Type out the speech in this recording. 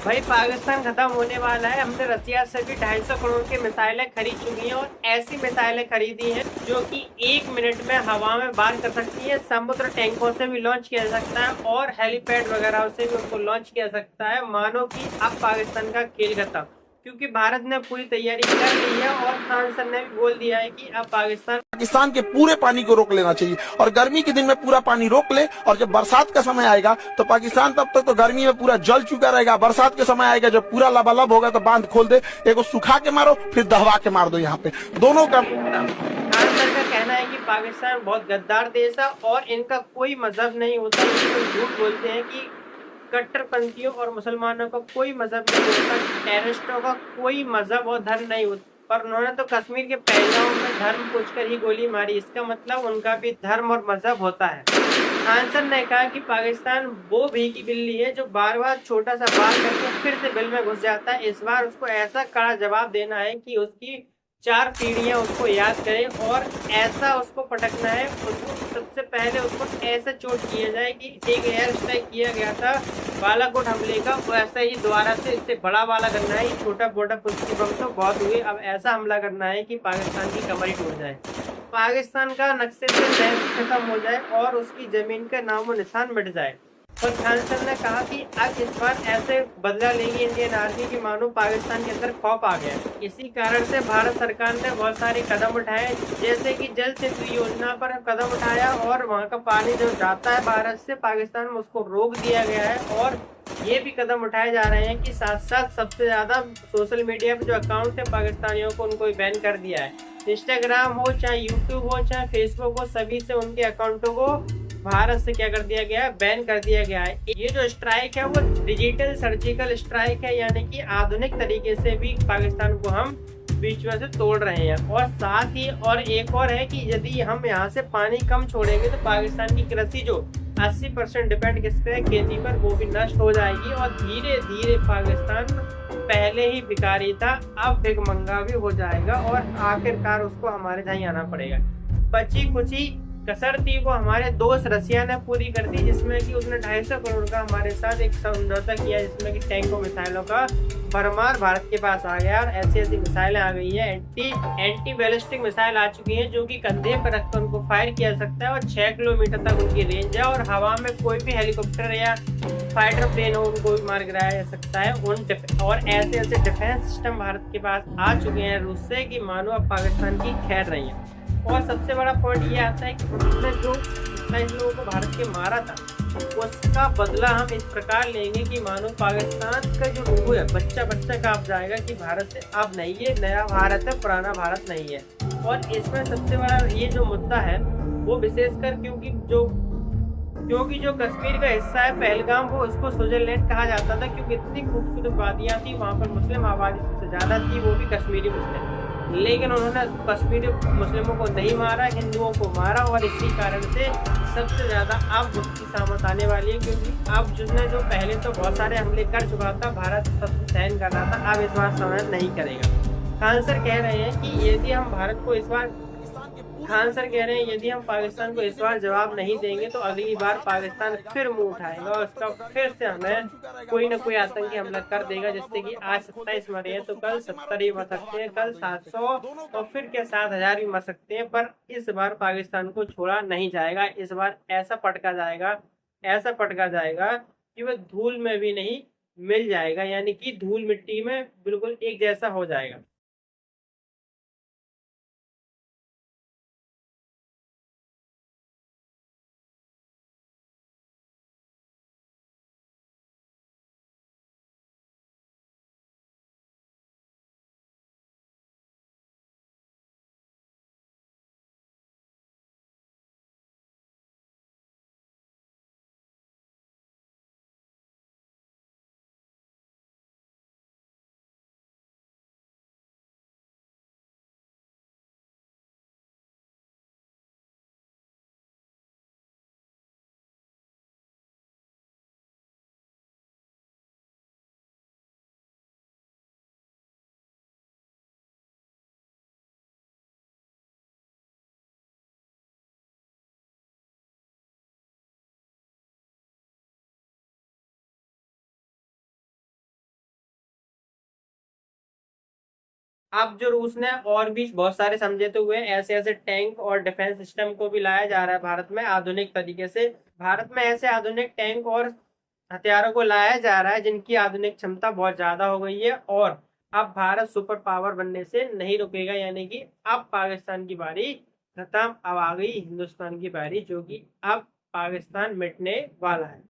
भाई पाकिस्तान खत्म होने वाला है। हमने रसिया से भी 250 करोड़ की मिसाइलें खरीद चुकी हैं और ऐसी मिसाइलें खरीदी हैं जो कि 1 मिनट में हवा में वार कर सकती है। समुद्र टैंकों से भी लॉन्च किया जा सकता है और हेलीपैड वगैरह से भी उनको लॉन्च किया जा सकता है। मानो कि अब पाकिस्तान का खेल खत्म, क्योंकि भारत ने पूरी तैयारी कर ली है और खान सर ने भी बोल दिया है कि अब पाकिस्तान पाकिस्तान के पूरे पानी को रोक लेना चाहिए और गर्मी के दिन में पूरा पानी रोक ले, और जब बरसात का समय आएगा तो पाकिस्तान तब तक तो गर्मी में पूरा जल चुका रहेगा। बरसात के समय आएगा जब पूरा लबालब होगा तो बांध खोल दे, एक सुखा के मारो फिर दहवा के मार दो। यहाँ पे दोनों का खान सर का कहना है कि पाकिस्तान बहुत गद्दार देश है और इनका कोई मजहब नहीं होता। ये तो झूठ बोलते हैं कि कट्टरपंथियों और मुसलमानों का कोई मजहब नहीं होता, टेररिस्टों का कोई मजहब और धर्म नहीं होता। पर उन्होंने तो कश्मीर के पहलगाम में धर्म पूछकर ही गोली मारी, इसका मतलब उनका भी धर्म और मजहब होता है। खान सर ने कहा कि पाकिस्तान वो भीगी बिल्ली है जो बार बार छोटा सा बाल करके फिर से बिल में घुस जाता है। इस बार उसको ऐसा कड़ा जवाब देना है कि उसकी 4 पीढ़ियां उसको याद करें और ऐसा उसको पटकना है। उसको सबसे पहले उसको ऐसा चोट किया जाए कि एक एयर स्ट्राइक किया गया था बालाकोट हमले का, वैसा ही दोबारा से इससे बड़ा वाला करना है। छोटा मोटा पुष्टि बम तो बहुत हुए, अब ऐसा हमला करना है कि पाकिस्तान की कमर ही टूट जाए, पाकिस्तान का नक्शे से लहर खत्म हो जाए और उसकी जमीन का नामो निशान मिट जाए। और खान सर ने कहा कि अब इस बार ऐसे बदला लेगी इंडियन आर्मी की मानो पाकिस्तान के अंदर खौफ आ गया। इसी कारण से भारत सरकार ने बहुत सारे कदम उठाए, जैसे कि जल सेतु योजना पर कदम उठाया और वहां का पानी जो जाता है भारत से पाकिस्तान में उसको रोक दिया गया है। और ये भी कदम उठाए जा रहे हैं कि साथ साथ सबसे ज्यादा सोशल मीडिया पर जो अकाउंट है पाकिस्तानियों को उनको बैन कर दिया है। इंस्टाग्राम हो चाहे यूट्यूब हो चाहे फेसबुक हो, सभी से उनके अकाउंटों को भारत से क्या कर दिया गया है, बैन कर दिया गया है। ये जो स्ट्राइक है वो डिजिटल सर्जिकल स्ट्राइक है, यानी कि आधुनिक तरीके से भी पाकिस्तान को हम बीच में से तोड़ रहे हैं। और साथ ही और एक और है कि यदि हम यहाँ से पानी कम छोड़ेंगे तो पाकिस्तान की कृषि जो 80% डिपेंड किस पे है, खेती पर, वो भी नष्ट हो जाएगी और धीरे धीरे पाकिस्तान पहले ही भिखारी था अब भिखमंगा भी हो जाएगा और आखिरकार उसको हमारे यहाँ आना पड़ेगा। बची कुची कसर थी वो हमारे दोस्त रसिया ने पूरी कर दी, जिसमें कि उसने 250 करोड़ का हमारे साथ एक समझौता किया, जिसमें कि टैंकों मिसाइलों का भरमार भारत के पास आ गया और ऐसी ऐसी मिसाइलें आ गई हैं। एंटी बैलिस्टिक मिसाइल आ चुकी हैं जो कि कंधे पर रखकर उनको फायर किया जा सकता है और 6 किलोमीटर तक उनकी रेंज है और हवा में कोई भी हेलीकॉप्टर या फाइटर प्लेन हो उनको भी मार गिराया जा सकता है। और ऐसे ऐसे डिफेंस सिस्टम भारत के पास आ चुके हैं रूस से कि मानो अब पाकिस्तान की खैर नहीं है। और सबसे बड़ा पॉइंट ये आता है कि उन्होंने जो 27 लोगों को भारत के मारा था उसका बदला हम इस प्रकार लेंगे कि मानो पाकिस्तान का जो लोगो है बच्चा बच्चा कांप जाएगा कि भारत से अब नहीं, ये नया भारत है, पुराना भारत नहीं है। और इसमें सबसे बड़ा ये जो मुद्दा है वो विशेषकर क्योंकि जो कश्मीर का हिस्सा है पहलगाम, वो उसको स्विट्जरलैंड कहा जाता था क्योंकि इतनी खूबसूरत वादियाँ थी, वहाँ पर मुस्लिम आबादी सबसे ज़्यादा थी, वो भी कश्मीरी मुस्लिम। लेकिन उन्होंने कश्मीरी मुस्लिमों को नहीं मारा, हिंदुओं को मारा और इसी कारण से सबसे ज़्यादा अब उसकी सामत आने वाली है। क्योंकि अब जिसने जो पहले तो बहुत सारे हमले कर चुका था, भारत सब सहन कर रहा था, अब इस बार सहन नहीं करेगा। खान सर कह रहे हैं कि यदि हम भारत को इस बार खान सर कह रहे हैं यदि हम पाकिस्तान को इस बार जवाब नहीं देंगे तो अगली बार पाकिस्तान फिर मुंह उठाएगा और उसका फिर से हमें कोई ना कोई आतंकी हमला कर देगा। जैसे कि आज 27 मरे हैं तो कल 70 ही मर सकते हैं, कल 700 और फिर क्या 7,000 भी मर सकते हैं। पर इस बार पाकिस्तान को छोड़ा नहीं जाएगा। इस बार ऐसा पटका जाएगा कि वह धूल में भी नहीं मिल जाएगा, यानी कि धूल मिट्टी में बिल्कुल एक जैसा हो जाएगा। अब जो रूस ने और भी बहुत सारे समझौते हुए, ऐसे ऐसे टैंक और डिफेंस सिस्टम को भी लाया जा रहा है भारत में आधुनिक तरीके से। भारत में ऐसे आधुनिक टैंक और हथियारों को लाया जा रहा है जिनकी आधुनिक क्षमता बहुत ज्यादा हो गई है, और अब भारत सुपर पावर बनने से नहीं रुकेगा। यानी कि अब पाकिस्तान की बारी खत्म, अब आ गई हिंदुस्तान की बारी, जो कि अब पाकिस्तान मिटने वाला है।